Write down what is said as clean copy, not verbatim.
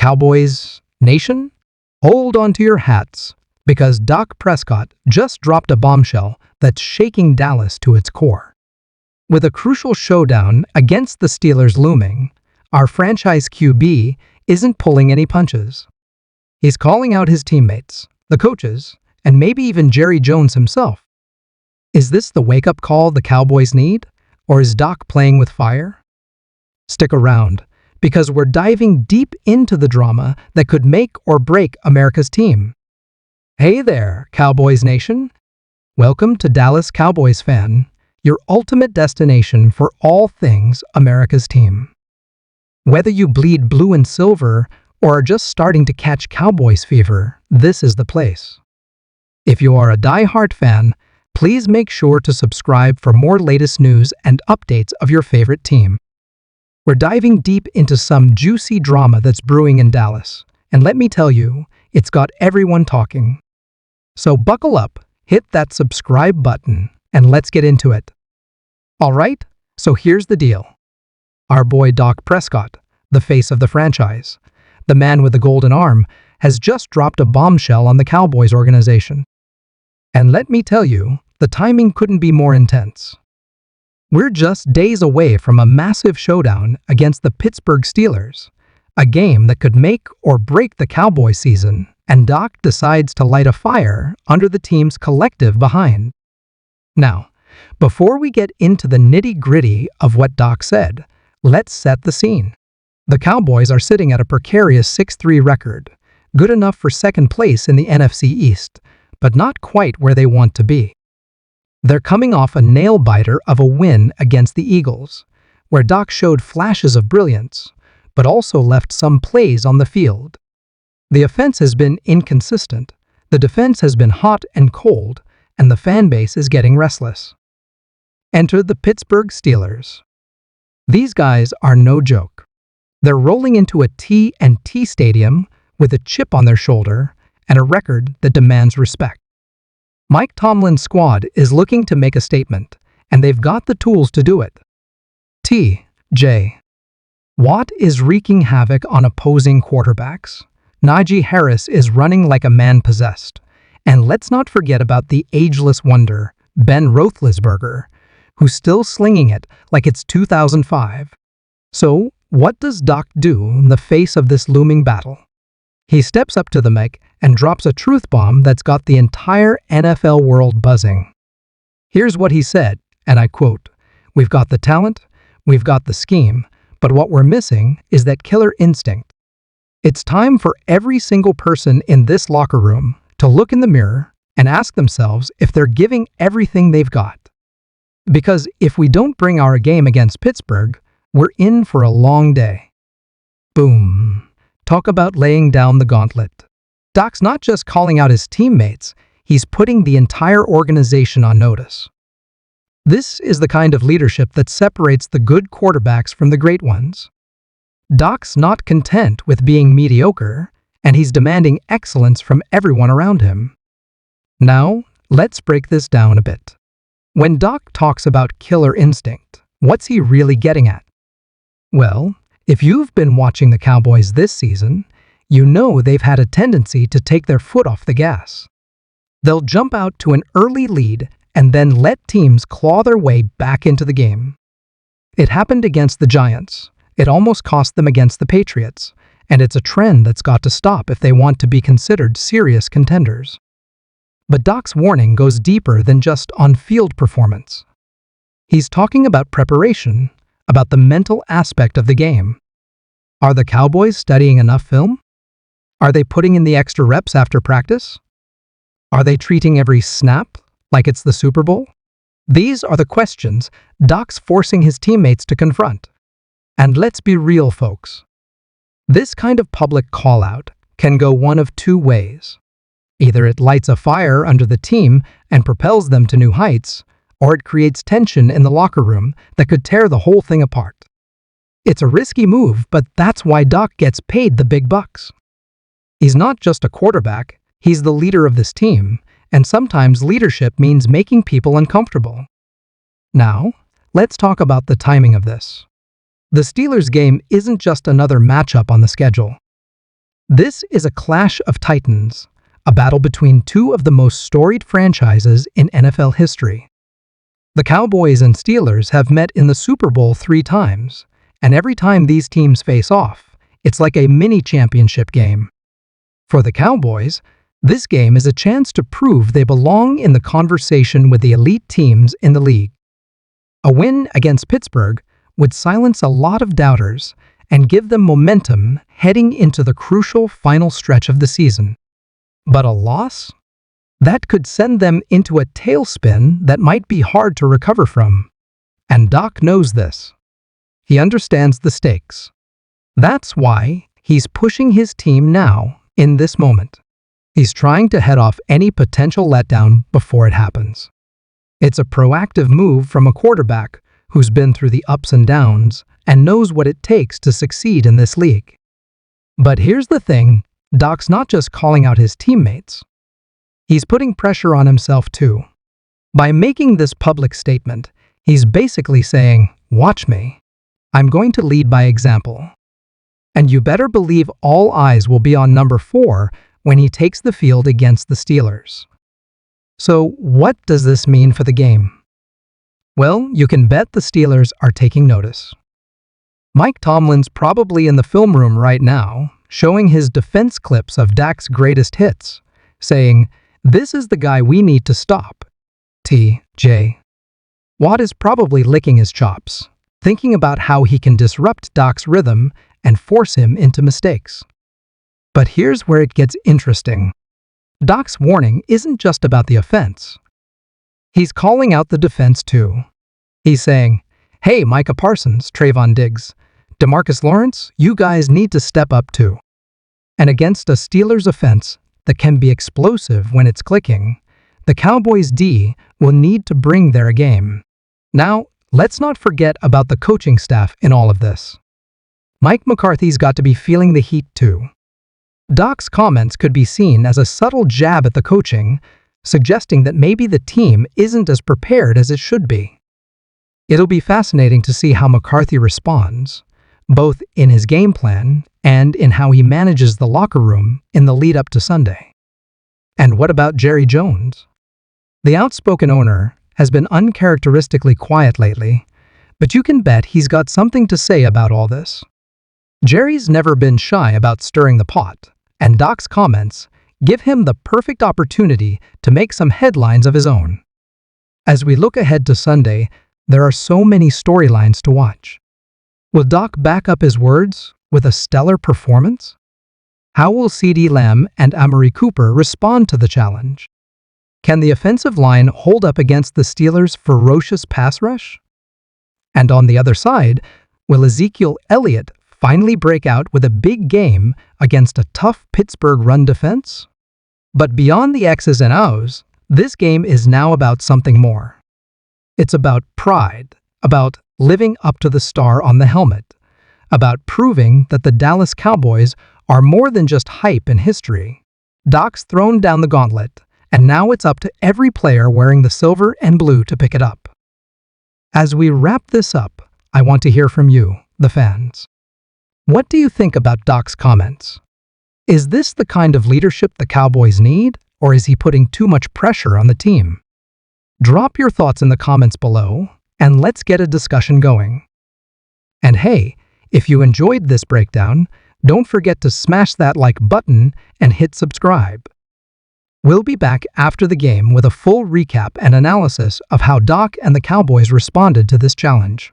Cowboys Nation, hold on to your hats, because Dak Prescott just dropped a bombshell that's shaking Dallas to its core. With a crucial showdown against the Steelers looming, our franchise QB isn't pulling any punches. He's calling out his teammates, the coaches, and maybe even Jerry Jones himself. Is this the wake-up call the Cowboys need, or is Dak playing with fire? Stick around, because we're diving deep into the drama that could make or break America's team. Hey there, Cowboys Nation. Welcome to Dallas Cowboys Fan, your ultimate destination for all things America's team. Whether you bleed blue and silver or are just starting to catch Cowboys fever, this is the place. If you are a die-hard fan, please make sure to subscribe for more latest news and updates of your favorite team. We're diving deep into some juicy drama that's brewing in Dallas, and let me tell you, it's got everyone talking. So buckle up, hit that subscribe button, and let's get into it. Alright, so here's the deal. Our boy Dak Prescott, the face of the franchise, the man with the golden arm, has just dropped a bombshell on the Cowboys organization. And let me tell you, the timing couldn't be more intense. We're just days away from a massive showdown against the Pittsburgh Steelers, a game that could make or break the Cowboys season, and Dak decides to light a fire under the team's collective behind. Now, before we get into the nitty-gritty of what Dak said, let's set the scene. The Cowboys are sitting at a precarious 6-3 record, good enough for second place in the NFC East, but not quite where they want to be. They're coming off a nail-biter of a win against the Eagles, where Dak showed flashes of brilliance, but also left some plays on the field. The offense has been inconsistent, the defense has been hot and cold, and the fan base is getting restless. Enter the Pittsburgh Steelers. These guys are no joke. They're rolling into a T&T stadium with a chip on their shoulder and a record that demands respect. Mike Tomlin's squad is looking to make a statement, and they've got the tools to do it. T.J. Watt is wreaking havoc on opposing quarterbacks. Najee Harris is running like a man possessed. And let's not forget about the ageless wonder, Ben Roethlisberger, who's still slinging it like it's 2005. So, what does Dak do in the face of this looming battle? He steps up to the mic and drops a truth bomb that's got the entire NFL world buzzing. Here's what he said, and I quote, "We've got the talent, we've got the scheme, but what we're missing is that killer instinct. It's time for every single person in this locker room to look in the mirror and ask themselves if they're giving everything they've got. Because if we don't bring our game against Pittsburgh, we're in for a long day." Boom. Talk about laying down the gauntlet. Dak's not just calling out his teammates, he's putting the entire organization on notice. This is the kind of leadership that separates the good quarterbacks from the great ones. Dak's not content with being mediocre, and he's demanding excellence from everyone around him. Now, let's break this down a bit. When Dak talks about killer instinct, what's he really getting at? Well, if you've been watching the Cowboys this season, you know they've had a tendency to take their foot off the gas. They'll jump out to an early lead and then let teams claw their way back into the game. It happened against the Giants. It almost cost them against the Patriots, and it's a trend that's got to stop if they want to be considered serious contenders. But Dak's warning goes deeper than just on-field performance. He's talking about preparation, about the mental aspect of the game. Are the Cowboys studying enough film? Are they putting in the extra reps after practice? Are they treating every snap like it's the Super Bowl? These are the questions Dak's forcing his teammates to confront. And let's be real, folks. This kind of public call-out can go one of two ways. Either it lights a fire under the team and propels them to new heights, or it creates tension in the locker room that could tear the whole thing apart. It's a risky move, but that's why Dak gets paid the big bucks. He's not just a quarterback, he's the leader of this team, and sometimes leadership means making people uncomfortable. Now, let's talk about the timing of this. The Steelers game isn't just another matchup on the schedule. This is a clash of titans, a battle between two of the most storied franchises in NFL history. The Cowboys and Steelers have met in the Super Bowl 3 times, and every time these teams face off, it's like a mini championship game. For the Cowboys, this game is a chance to prove they belong in the conversation with the elite teams in the league. A win against Pittsburgh would silence a lot of doubters and give them momentum heading into the crucial final stretch of the season. But a loss? That could send them into a tailspin that might be hard to recover from. And Doc knows this. He understands the stakes. That's why he's pushing his team now, in this moment. He's trying to head off any potential letdown before it happens. It's a proactive move from a quarterback who's been through the ups and downs and knows what it takes to succeed in this league. But here's the thing, Doc's not just calling out his teammates. He's putting pressure on himself too. By making this public statement, he's basically saying, "Watch me. I'm going to lead by example." And you better believe all eyes will be on number 4 when he takes the field against the Steelers. So what does this mean for the game? Well, you can bet the Steelers are taking notice. Mike Tomlin's probably in the film room right now, showing his defense clips of Dak's greatest hits, saying, "This is the guy we need to stop." T.J. Watt is probably licking his chops, thinking about how he can disrupt Dak's rhythm and force him into mistakes. But here's where it gets interesting. Doc's warning isn't just about the offense. He's calling out the defense too. He's saying, "Hey, Micah Parsons, Trayvon Diggs, DeMarcus Lawrence, you guys need to step up too." And against a Steelers offense that can be explosive when it's clicking, the Cowboys D will need to bring their game. Now, let's not forget about the coaching staff in all of this. Mike McCarthy's got to be feeling the heat too. Doc's comments could be seen as a subtle jab at the coaching, suggesting that maybe the team isn't as prepared as it should be. It'll be fascinating to see how McCarthy responds, both in his game plan and in how he manages the locker room in the lead up to Sunday. And what about Jerry Jones? The outspoken owner has been uncharacteristically quiet lately, but you can bet he's got something to say about all this. Jerry's never been shy about stirring the pot, and Doc's comments give him the perfect opportunity to make some headlines of his own. As we look ahead to Sunday, there are so many storylines to watch. Will Doc back up his words with a stellar performance? How will CeeDee Lamb and Amari Cooper respond to the challenge? Can the offensive line hold up against the Steelers' ferocious pass rush? And on the other side, will Ezekiel Elliott finally break out with a big game against a tough Pittsburgh run defense? But beyond the X's and O's, this game is now about something more. It's about pride, about living up to the star on the helmet, about proving that the Dallas Cowboys are more than just hype in history. Doc's thrown down the gauntlet, and now it's up to every player wearing the silver and blue to pick it up. As we wrap this up, I want to hear from you, the fans. What do you think about Doc's comments? Is this the kind of leadership the Cowboys need, or is he putting too much pressure on the team? Drop your thoughts in the comments below, and let's get a discussion going. And hey, if you enjoyed this breakdown, don't forget to smash that like button and hit subscribe. We'll be back after the game with a full recap and analysis of how Doc and the Cowboys responded to this challenge.